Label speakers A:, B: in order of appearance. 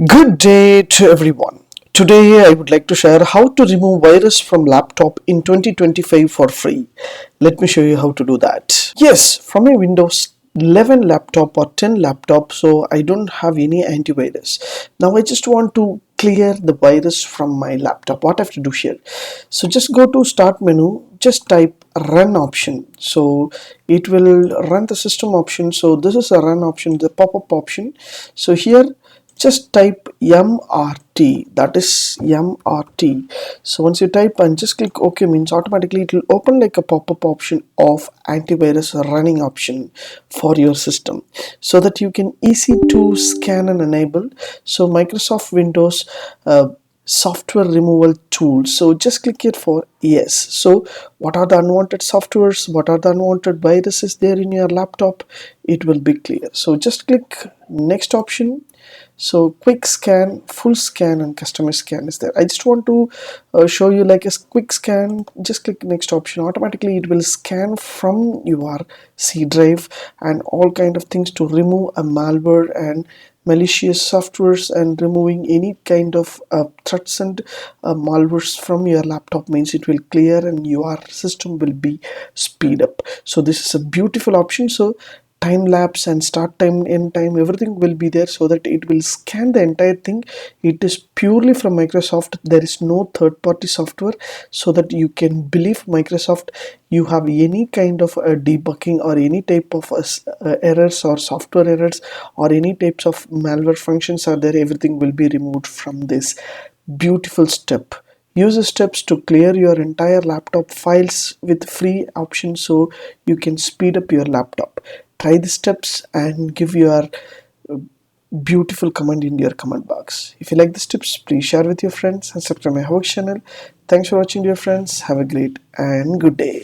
A: Good day to everyone. Today I would like to share how to remove virus from laptop in 2025 for free. Let me show you how to do that. Yes, from a Windows 11 laptop or 10 laptop, so I don't have any antivirus. Now I just want to clear the virus from my laptop. What I have to do here? So just go to start menu, just type run option. So it will run the system option. So this is a run option, the pop-up option. So here just type MRT, that is MRT. So once you type and just click OK, means automatically it will open like a pop-up option of antivirus running option for your system, so that you can easy to scan and enable. So Microsoft Windows software removal tool, so just click it for yes. So what are the unwanted softwares, what are the unwanted viruses there in your laptop, it will be clear. So just click next option. So quick scan, full scan and customer scan is there. I just want to show you like a quick scan. Just click next option, automatically it will scan from your C drive and all kind of things to remove a malware and malicious softwares, and removing any kind of threats and malwares from your laptop means it will clear and your system will be speed up. So this is a beautiful option. So time lapse and start time, end time, everything will be there, so that it will scan the entire thing. It is purely from Microsoft, there is no third-party software, so that you can believe Microsoft. You have any kind of debugging or any type of errors or software errors or any types of malware functions are there, everything will be removed from this beautiful step. Use the steps to clear your entire laptop files with free options, so you can speed up your laptop. Try the steps and give your beautiful comment in your comment box. If you like the tips, please share with your friends and subscribe my HowXT channel. Thanks for watching, dear friends. Have a great and good day.